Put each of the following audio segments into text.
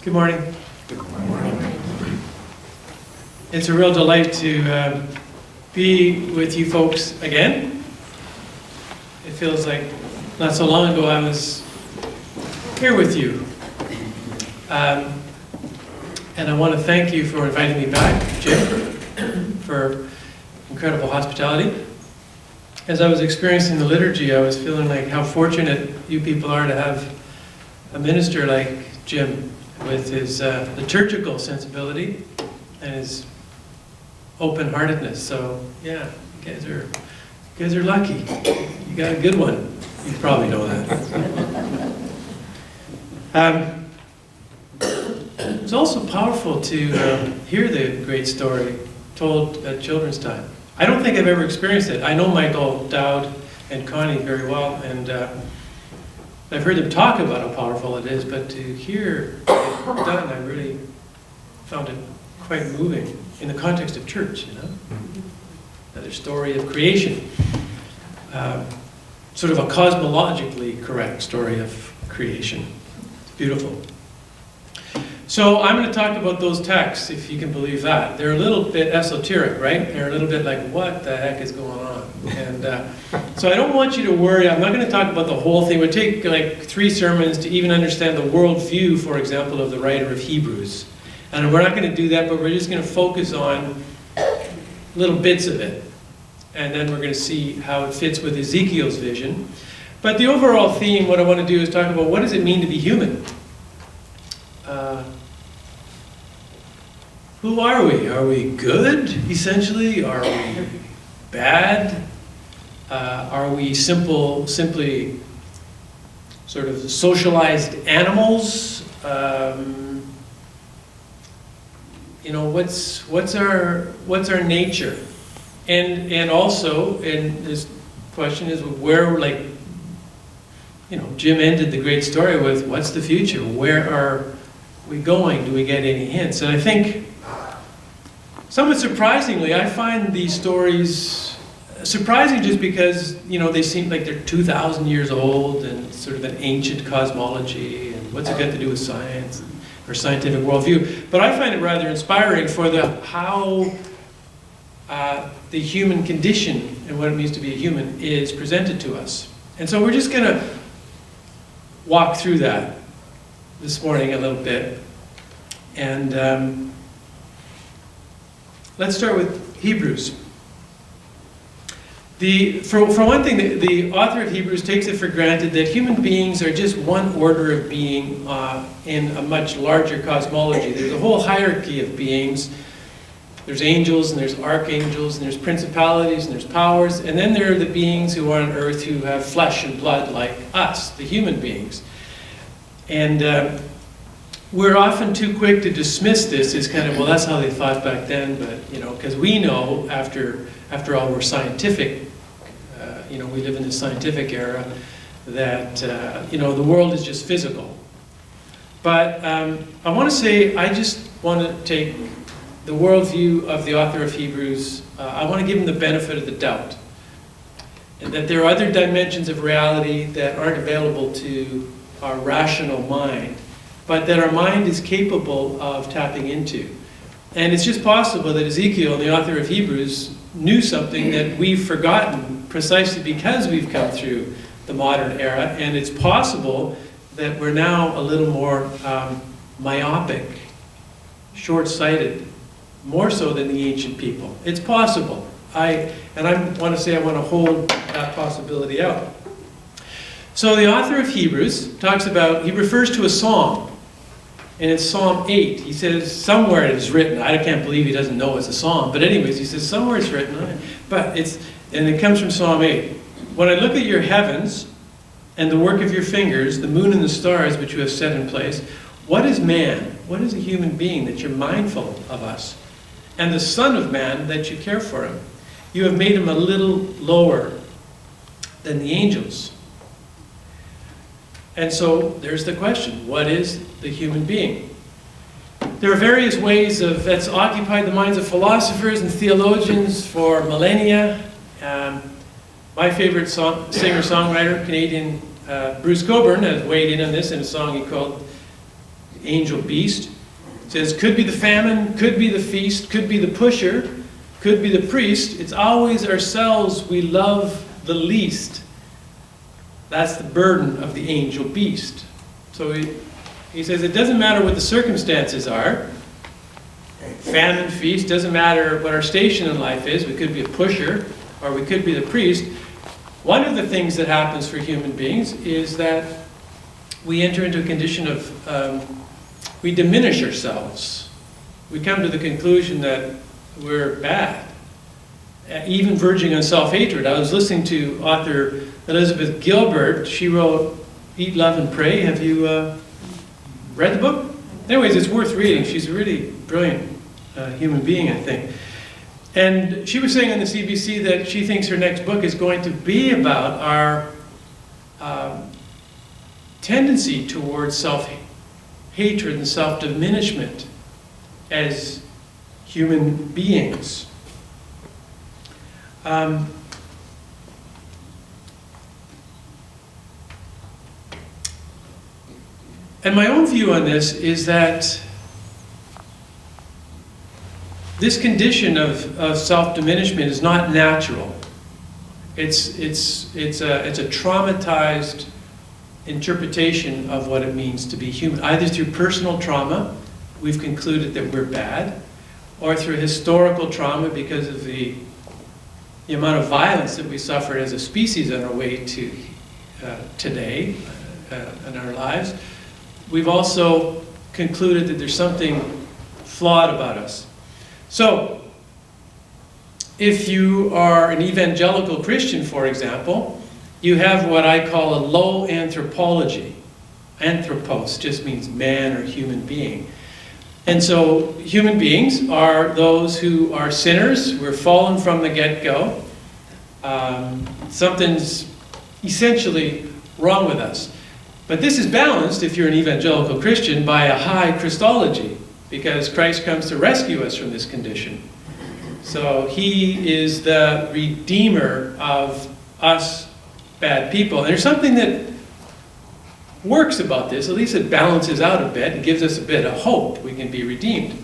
Good morning. Good morning. It's a real delight to be with you folks again. It feels like not so long ago I was here with you. And I want to thank you for inviting me back, Jim, for incredible hospitality. As I was experiencing the liturgy, I was feeling like how fortunate you people are to have a minister like Jim with his liturgical sensibility and his open-heartedness. So yeah, you guys are lucky. You got a good one. You probably know that. It's also powerful to hear the great story told at children's time. I don't think I've ever experienced it. I know Michael, Dowd, and Connie very well, and I've heard them talk about how powerful it is, but to hear it done, I really found it quite moving in the context of church, you know? Another story of creation. Sort of a cosmologically correct story of creation. It's beautiful. So I'm going to talk about those texts, if you can believe that. They're a little bit esoteric, right? They're a little bit like, what the heck is going on? And so I don't want you to worry. I'm not going to talk about the whole thing. It would take like 3 sermons to even understand the worldview, for example, of the writer of Hebrews. And we're not going to do that, but we're just going to focus on little bits of it. And then we're going to see how it fits with Ezekiel's vision. But the overall theme, what I want to do is talk about what does it mean to be human? Who are we? Are we good, essentially? Are we bad? Are we simply sort of socialized animals? You know, what's our nature? And also, and this question is where, like, you know, Jim ended the great story with what's the future? Where are we going? Do we get any hints? And I think, somewhat surprisingly, I find these stories surprising just because, you know, they seem like they're 2,000 years old and sort of an ancient cosmology, and what's it got to do with science or scientific worldview? But I find it rather inspiring for how the human condition and what it means to be a human is presented to us. And so we're just going to walk through that this morning a little bit. And let's start with Hebrews. For one thing, the author of Hebrews takes it for granted that human beings are just one order of being in a much larger cosmology. There's a whole hierarchy of beings. There's angels, and there's archangels, and there's principalities, and there's powers, and then there are the beings who are on earth who have flesh and blood like us, the human beings. And we're often too quick to dismiss this as kind of, well, that's how they thought back then, but, you know, because we know, after all, we're scientific, you know, we live in this scientific era, that, you know, the world is just physical. But I want to say, I just want to take the worldview of the author of Hebrews, I want to give him the benefit of the doubt. And that there are other dimensions of reality that aren't available to our rational mind, but that our mind is capable of tapping into. And it's just possible that Ezekiel, the author of Hebrews, knew something that we've forgotten precisely because we've come through the modern era. And it's possible that we're now a little more myopic, short-sighted, more so than the ancient people. It's possible. I want to hold that possibility out. So the author of Hebrews he refers to a psalm, and it's Psalm 8. He says somewhere it is written, I can't believe he doesn't know it's a psalm, but anyways, he says somewhere it's written, and it comes from Psalm 8. When I look at your heavens and the work of your fingers, the moon and the stars which you have set in place, what is man? What is a human being that you're mindful of us? And the Son of Man that you care for him. You have made him a little lower than the angels. And so there's the question, what is the human being? There are various ways that's occupied the minds of philosophers and theologians for millennia. My favorite singer-songwriter, Canadian Bruce Cockburn, has weighed in on this in a song he called the angel beast. It says, could be the famine, could be the feast, could be the pusher, could be the priest. It's always ourselves we love the least. That's the burden of the angel beast. So he says it doesn't matter what the circumstances are. Famine, feast, doesn't matter what our station in life is. We could be a pusher or we could be the priest. One of the things that happens for human beings is that we enter into a condition of, we diminish ourselves. We come to the conclusion that we're bad, even verging on self-hatred. I was listening to author Elizabeth Gilbert. She wrote Eat, Love, and Pray. Have you read the book? Anyways, it's worth reading. She's a really brilliant human being, I think. And she was saying on the CBC that she thinks her next book is going to be about our tendency towards self-hatred and self-diminishment as human beings. And my own view on this is that this condition of self-diminishment is not natural. It's a traumatized interpretation of what it means to be human. Either through personal trauma, we've concluded that we're bad, or through historical trauma because of the amount of violence that we suffered as a species on our way to today in our lives. We've also concluded that there's something flawed about us. So, if you are an evangelical Christian, for example, you have what I call a low anthropology. Anthropos just means man or human being. And so human beings are those who are sinners. We're fallen from the get-go. Something's essentially wrong with us. But this is balanced, if you're an evangelical Christian, by a high Christology, because Christ comes to rescue us from this condition. So he is the redeemer of us bad people. And there's something that works about this. At least it balances out a bit. It gives us a bit of hope we can be redeemed.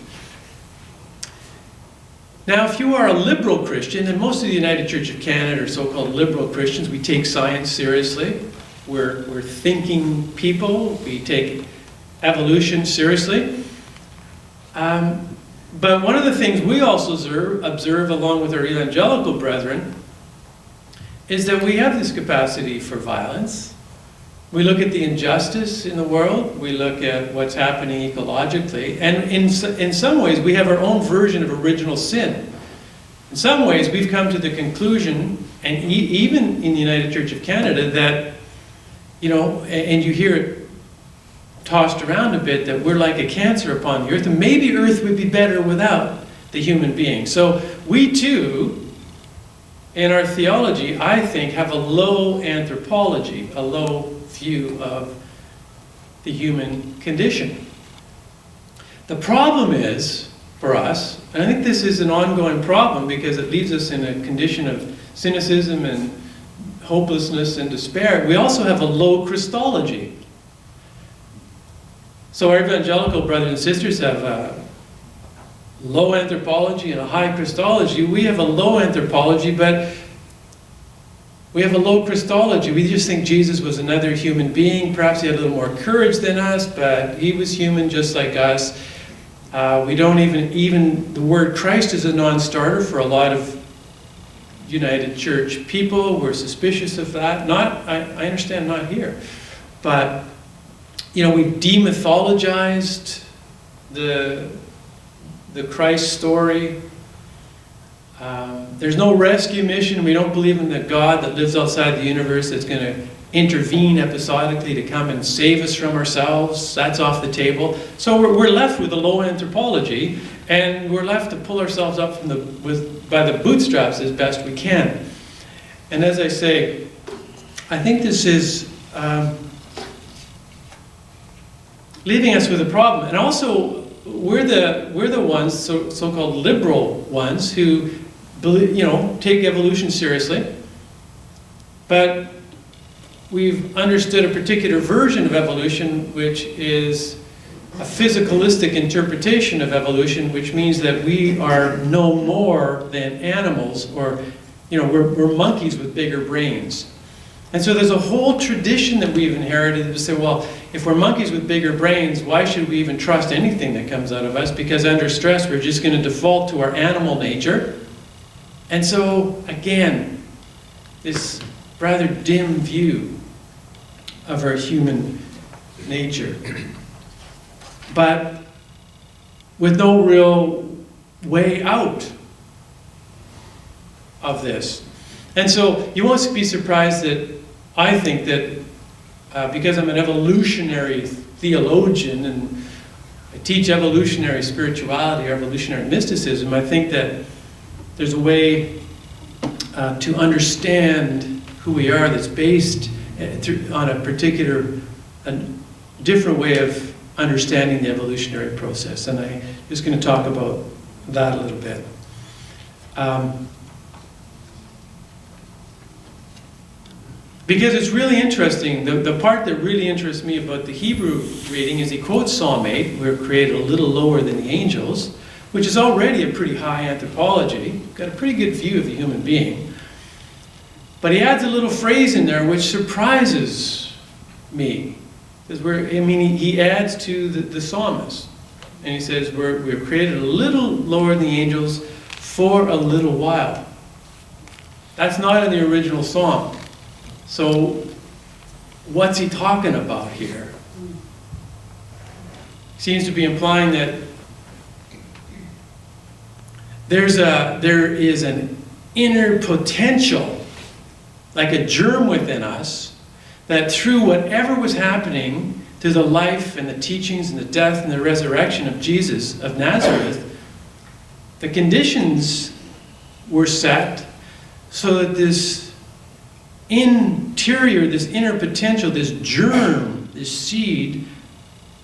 Now, if you are a liberal Christian, and most of the United Church of Canada are so-called liberal Christians, we take science seriously. We're thinking people. We take evolution seriously. But one of the things we also observe along with our evangelical brethren is that we have this capacity for violence. We look at the injustice in the world. We look at what's happening ecologically. And in some ways, we have our own version of original sin. In some ways, we've come to the conclusion, and even in the United Church of Canada, that, and you hear it tossed around a bit, that we're like a cancer upon the earth, and maybe earth would be better without the human being. So we too, in our theology, I think, have a low anthropology, a low view of the human condition. The problem is, for us, and I think this is an ongoing problem because it leaves us in a condition of cynicism and hopelessness and despair, we also have a low Christology. So our evangelical brothers and sisters have a low anthropology and a high Christology. We have a low anthropology, but we have a low Christology. We just think Jesus was another human being. Perhaps he had a little more courage than us, but he was human just like us. We don't even the word Christ is a non-starter for a lot of United Church people. We're suspicious of that. I understand not here. But, we've demythologized the Christ story. There's no rescue mission. We don't believe in the God that lives outside the universe that's going to intervene episodically to come and save us from ourselves. That's off the table. So we're left with a low anthropology, and we're left to pull ourselves up by the bootstraps as best we can. And as I say, I think this is leaving us with a problem. And also, we're the ones, so-called liberal ones, who believe, take evolution seriously, but we've understood a particular version of evolution, which is a physicalistic interpretation of evolution, which means that we are no more than animals, or, we're monkeys with bigger brains. And so there's a whole tradition that we've inherited to say, well, if we're monkeys with bigger brains, why should we even trust anything that comes out of us? Because under stress, we're just going to default to our animal nature. And so, again, this rather dim view of our human nature, but with no real way out of this. And so you won't be surprised that I think that because I'm an evolutionary theologian and I teach evolutionary spirituality or evolutionary mysticism, I think that there's a way to understand who we are that's based on a particular, different way of understanding the evolutionary process. And I'm just going to talk about that a little bit. Because it's really interesting, the part that really interests me about the Hebrew reading is he quotes Psalm 8, we're created a little lower than the angels, which is already a pretty high anthropology, got a pretty good view of the human being. But he adds a little phrase in there which surprises me. Because he adds to the psalmist. And he says, we're created a little lower than the angels for a little while. That's not in the original psalm. So, what's he talking about here? Seems to be implying that there is an inner potential, like a germ within us, that through whatever was happening, through the life and the teachings and the death and the resurrection of Jesus of Nazareth, the conditions were set so that this interior, this inner potential, this germ, this seed,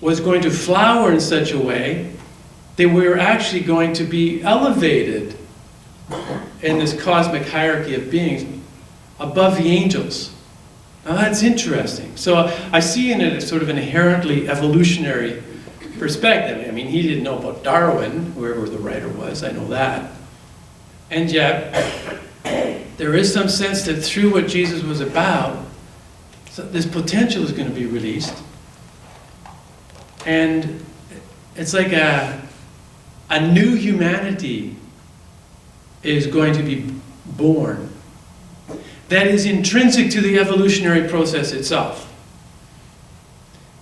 was going to flower in such a way that we were actually going to be elevated in this cosmic hierarchy of beings above the angels. Now that's interesting. So I see in it a sort of inherently evolutionary perspective. I mean, he didn't know about Darwin, whoever the writer was, I know that. And yet, there is some sense that through what Jesus was about, so this potential is going to be released. And it's like a new humanity is going to be born that is intrinsic to the evolutionary process itself.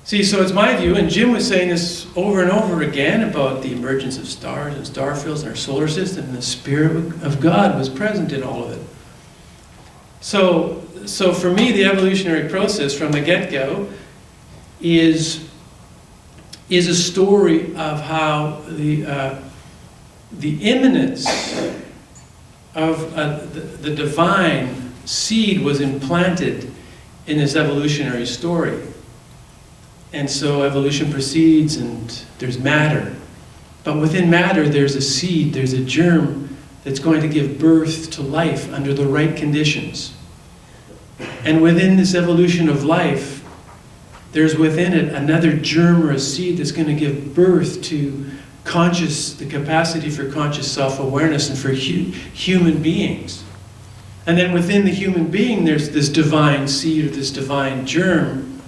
See, so it's my view, and Jim was saying this over and over again about the emergence of stars and star fields in our solar system, and the Spirit of God was present in all of it. So for me, the evolutionary process from the get-go is a story of how the imminence of the divine seed was implanted in this evolutionary story. And so evolution proceeds and there's matter. But within matter there's a seed, there's a germ that's going to give birth to life under the right conditions. And within this evolution of life, there's within it another germ or a seed that's going to give birth to the capacity for conscious self-awareness and for human beings. And then within the human being, there's this divine seed or this divine germ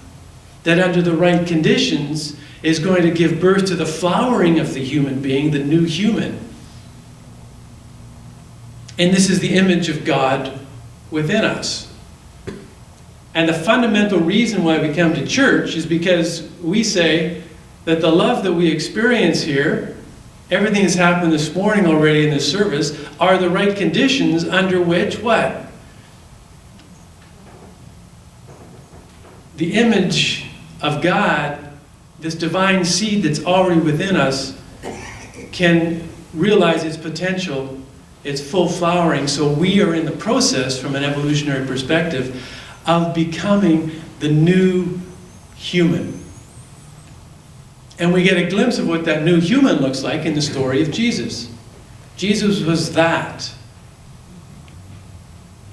that under the right conditions is going to give birth to the flowering of the human being, the new human. And this is the image of God within us. And the fundamental reason why we come to church is because we say that the love that we experience here, everything that's happened this morning already in this service, are the right conditions under which what? The image of God, this divine seed that's already within us, can realize its potential, its full flowering. So we are in the process, from an evolutionary perspective, of becoming the new human. And we get a glimpse of what that new human looks like in the story of Jesus. Jesus was that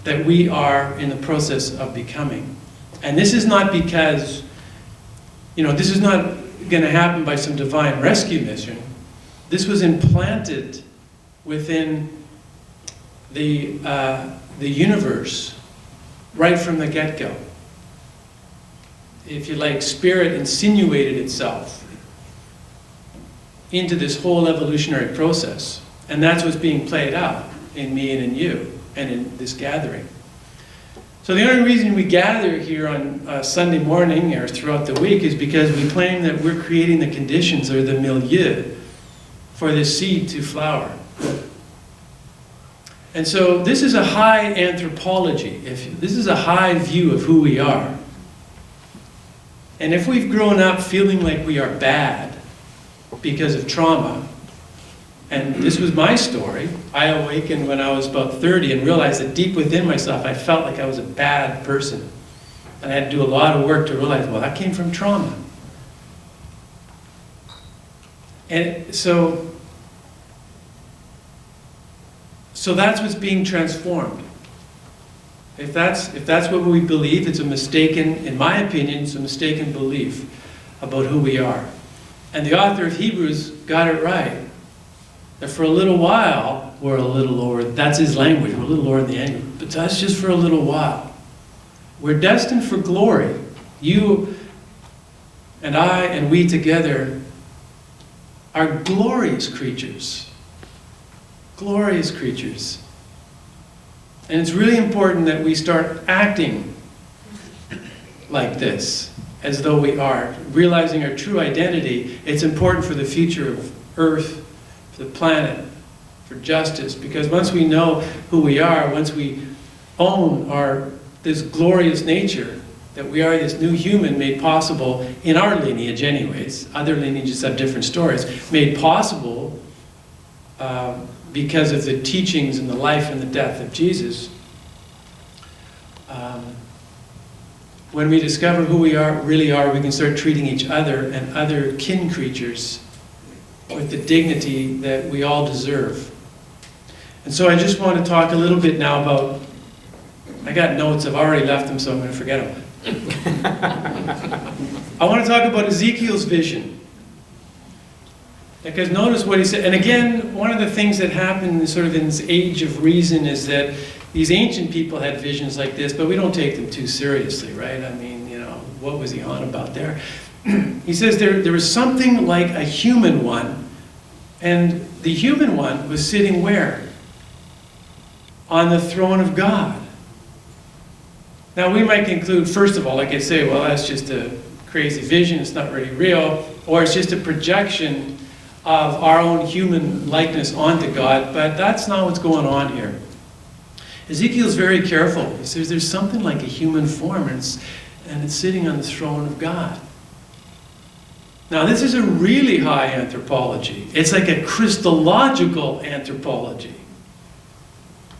we are in the process of becoming. And this is not because, this is not going to happen by some divine rescue mission. This was implanted within the universe right from the get-go. If you like, spirit insinuated itself into this whole evolutionary process. And that's what's being played out in me and in you and in this gathering. So the only reason we gather here on Sunday morning or throughout the week is because we claim that we're creating the conditions or the milieu for this seed to flower. And so this is a high anthropology. This is a high view of who we are. And if we've grown up feeling like we are bad because of trauma, and this was my story, I awakened when I was about 30 and realized that deep within myself I felt like I was a bad person. And I had to do a lot of work to realize, well, that came from trauma. And so that's what's being transformed. If that's what we believe, it's a mistaken, in my opinion, it's a mistaken belief about who we are. And the author of Hebrews got it right. That for a little while, we're a little lower. That's his language. We're a little lower in the anger. But that's just for a little while. We're destined for glory. You and I and we together are glorious creatures. Glorious creatures. And it's really important that we start acting like this, as though we are, realizing our true identity. It's important for the future of Earth, for the planet, for justice, because once we know who we are, once we own this glorious nature, that we are this new human made possible, in our lineage anyways, other lineages have different stories, made possible because of the teachings and the life and the death of Jesus. When we discover who we really are, we can start treating each other and other kin creatures with the dignity that we all deserve. And so I just want to talk a little bit now about, I got notes, I've already left them, so I'm going to forget them. I want to talk about Ezekiel's vision. Because notice what he said, and again, one of the things that happened sort of in this age of reason is that these ancient people had visions like this, but we don't take them too seriously, right? I mean, what was he on about there? He says there was something like a human one, and the human one was sitting where? On the throne of God. Now we might conclude, first of all, like I say, well, that's just a crazy vision, it's not really real, or it's just a projection of our own human likeness onto God, but that's not what's going on here. Ezekiel's very careful. He says there's something like a human form, and it's sitting on the throne of God. Now this is a really high anthropology. It's like a Christological anthropology.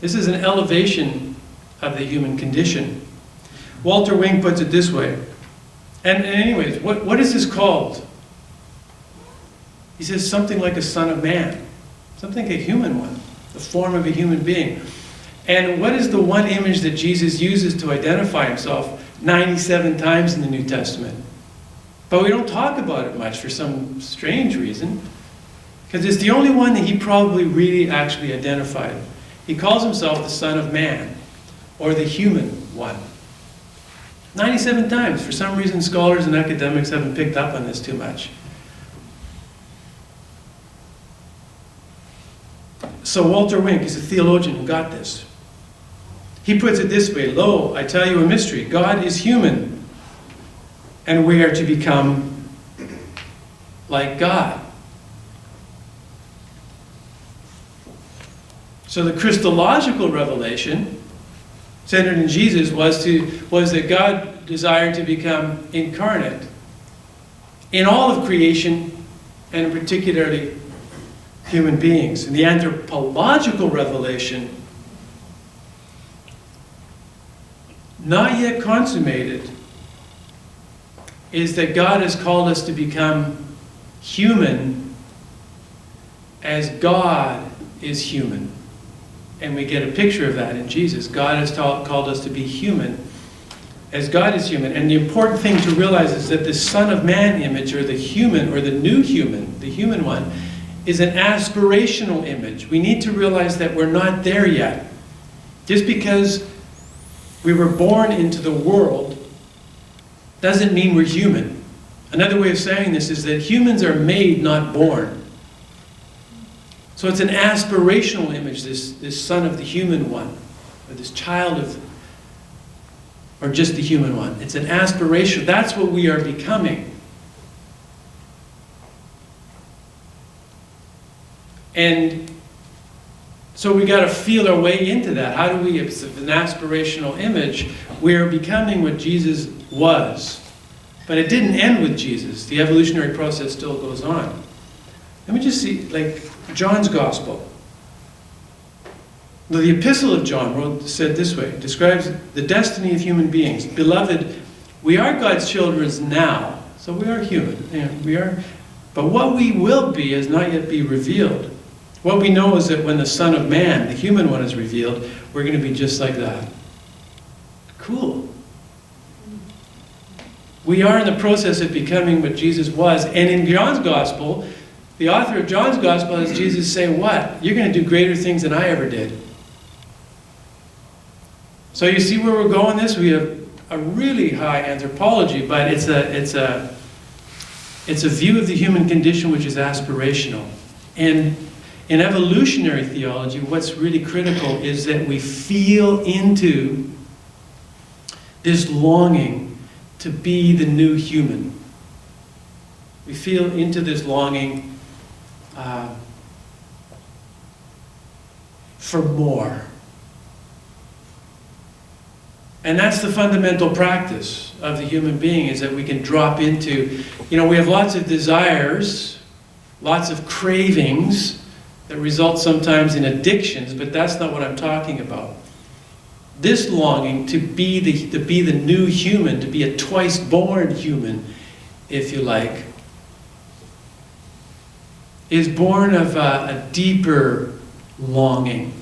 This is an elevation of the human condition. Walter Wing puts it this way. And anyways, what is this called? He says something like a son of man. Something like a human one. The form of a human being. And what is the one image that Jesus uses to identify himself 97 times in the New Testament? But we don't talk about it much for some strange reason. Because it's the only one that he probably really actually identified. He calls himself the Son of Man, or the human one. 97 times. For some reason, scholars and academics haven't picked up on this too much. So Walter Wink is a theologian who got this. He puts it this way, lo, I tell you a mystery. God is human, and we are to become like God. So the Christological revelation centered in Jesus was that God desired to become incarnate in all of creation, and particularly human beings. And the anthropological revelation, not yet consummated, is that God has called us to become human as God is human. And we get a picture of that in Jesus. God has called us to be human as God is human. And the important thing to realize is that the Son of Man image, or the human, or the new human, the human one, is an aspirational image. We need to realize that we're not there yet. Just because we were born into the world doesn't mean we're human. Another way of saying this is that humans are made, not born. So it's an aspirational image, this son of the human one, or this child of, or just the human one. It's an aspiration. That's what we are becoming. And so we got to feel our way into that. How do we, it's an aspirational image, we are becoming what Jesus was. But it didn't end with Jesus. The evolutionary process still goes on. Let me just see, like John's Gospel. The Epistle of John said this way, describes the destiny of human beings. Beloved, we are God's children now, so we are human. Yeah, but what we will be has not yet been revealed. What we know is that when the Son of Man, the human one, is revealed, we're going to be just like that. Cool. We are in the process of becoming what Jesus was. And in John's Gospel, the author of John's Gospel has Jesus say, what? You're going to do greater things than I ever did. So you see where we're going this? We have a really high anthropology, but it's a view of the human condition which is aspirational. And in evolutionary theology, what's really critical is that we feel into this longing to be the new human. We feel into this longing for more. And that's the fundamental practice of the human being, is that we can drop into, we have lots of desires, lots of cravings that result sometimes in addictions, but that's not what I'm talking about. This longing to be the new human, to be a twice-born human, if you like, is born of a deeper longing.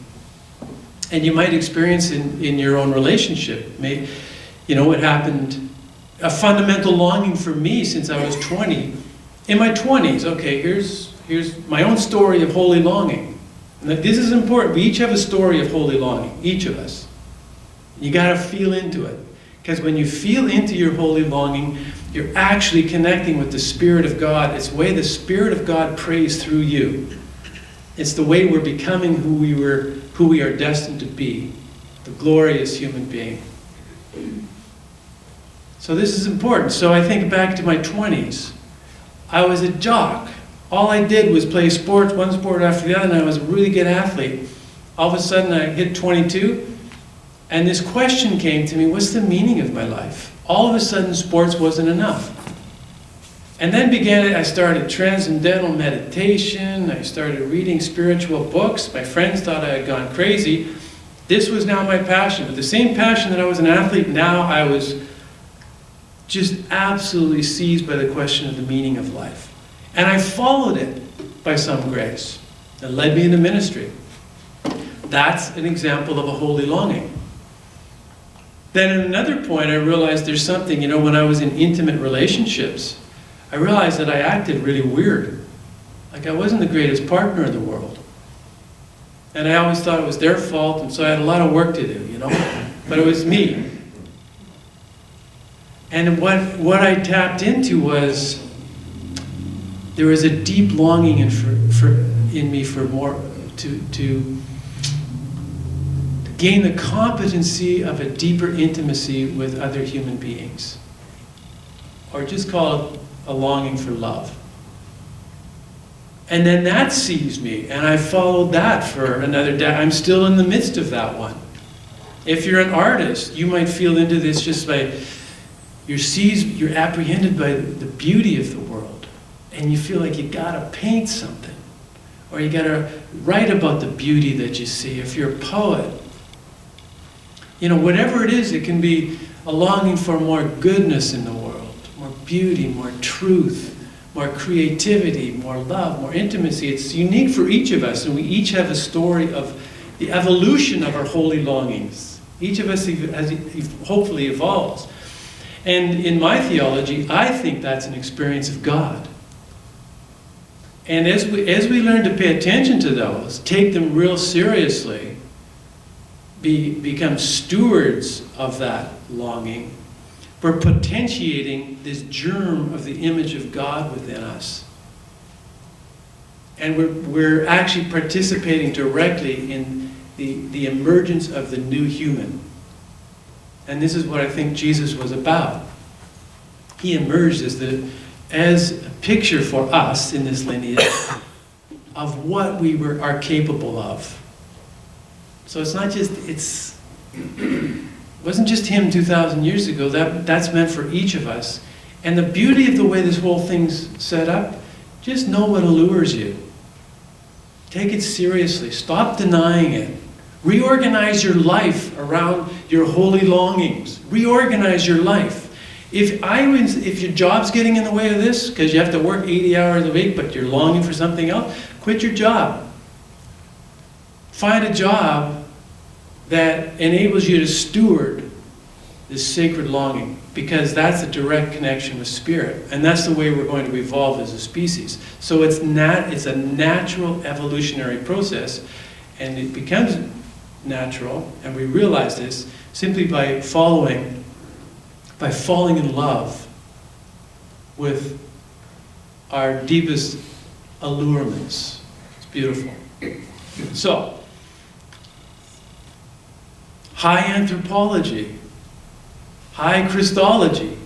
And you might experience in your own relationship. It happened, a fundamental longing for me since I was 20. In my 20s, okay, here's my own story of holy longing. And this is important. We each have a story of holy longing, each of us. You got to feel into it. Because when you feel into your holy longing, you're actually connecting with the Spirit of God. It's the way the Spirit of God prays through you. It's the way we're becoming who we are destined to be, the glorious human being. So this is important. So I think back to my 20s. I was a jock. All I did was play sports, one sport after the other, and I was a really good athlete. All of a sudden I hit 22, and this question came to me, what's the meaning of my life? All of a sudden sports wasn't enough. And then I started transcendental meditation, I started reading spiritual books. My friends thought I had gone crazy. This was now my passion. With the same passion that I was an athlete, now I was just absolutely seized by the question of the meaning of life. And I followed it by some grace. It led me into ministry. That's an example of a holy longing. Then at another point I realized there's something, when I was in intimate relationships, I realized that I acted really weird. Like I wasn't the greatest partner in the world. And I always thought it was their fault, and so I had a lot of work to do, But it was me. And what I tapped into was, there was a deep longing in me for more, to gain the competency of a deeper intimacy with other human beings. Or just call it a longing for love. And then that seized me, and I followed that for another day. I'm still in the midst of that one. If you're an artist, you might feel into this just by, you're apprehended by the beauty of the world, and you feel like you gotta paint something, or you gotta write about the beauty that you see. If you're a poet, whatever it is, it can be a longing for more goodness in the world, more beauty, more truth, more creativity, more love, more intimacy. It's unique for each of us, and we each have a story of the evolution of our holy longings. Each of us hopefully evolves. And in my theology, I think that's an experience of God. And as we learn to pay attention to those, take them real seriously, become stewards of that longing, we're potentiating this germ of the image of God within us. And we're actually participating directly in the emergence of the new human. And this is what I think Jesus was about. He emerged as a picture for us in this lineage of what we are capable of. So it's not just, it wasn't just him 2,000 years ago. That's meant for each of us. And the beauty of the way this whole thing's set up, just know what allures you. Take it seriously. Stop denying it. Reorganize your life around your holy longings. Reorganize your life. If your job's getting in the way of this, because you have to work 80 hours a week, but you're longing for something else, quit your job. Find a job that enables you to steward this sacred longing, because that's a direct connection with spirit, and that's the way we're going to evolve as a species. So it's a natural evolutionary process, and it becomes natural, and we realize this simply by falling in love with our deepest allurements. It's beautiful. So, high anthropology, high Christology.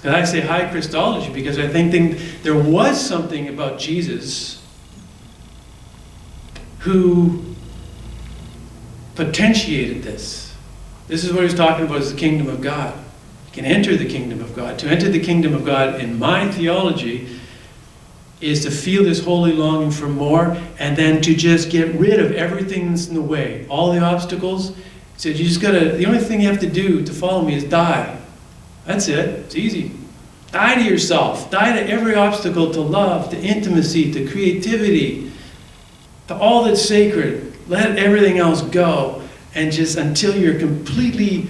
I say high Christology because I think there was something about Jesus who potentiated this. This is what he's talking about, is the kingdom of God. You can enter the kingdom of God. To enter the kingdom of God, in my theology, is to feel this holy longing for more, and then to just get rid of everything that's in the way. All the obstacles. He said, the only thing you have to do to follow me is die. That's it. It's easy. Die to yourself. Die to every obstacle to love, to intimacy, to creativity, to all that's sacred. Let everything else go. And just until you're completely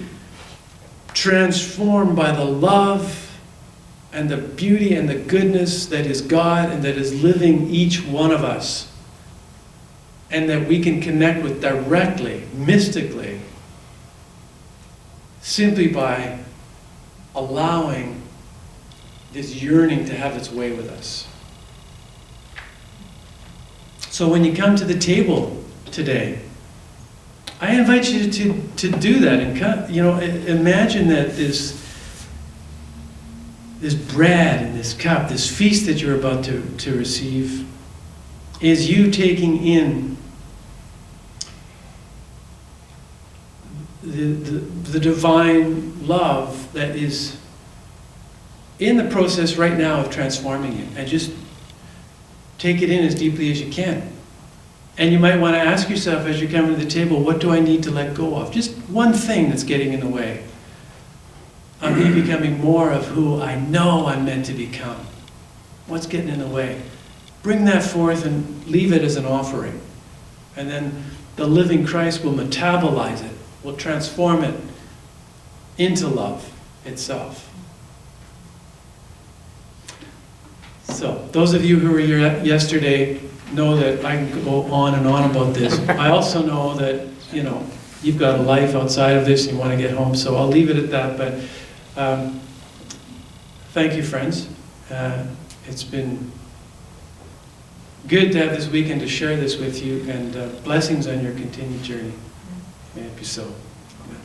transformed by the love and the beauty and the goodness that is God and that is living each one of us. And that we can connect with directly, mystically, simply by allowing this yearning to have its way with us. So when you come to the table today, I invite you to do that, and imagine that this bread and this cup, this feast that you're about to receive, is you taking in the divine love that is in the process right now of transforming you, and just take it in as deeply as you can. And you might want to ask yourself as you're coming to the table, what do I need to let go of? Just one thing that's getting in the way of me becoming more of who I know I'm meant to become. What's getting in the way? Bring that forth and leave it as an offering. And then the living Christ will metabolize it, will transform it into love itself. So, those of you who were here yesterday know that I can go on and on about this. I also know that, you've got a life outside of this and you want to get home, so I'll leave it at that. But thank you, friends. It's been good to have this weekend to share this with you, and blessings on your continued journey. May it be so. Amen.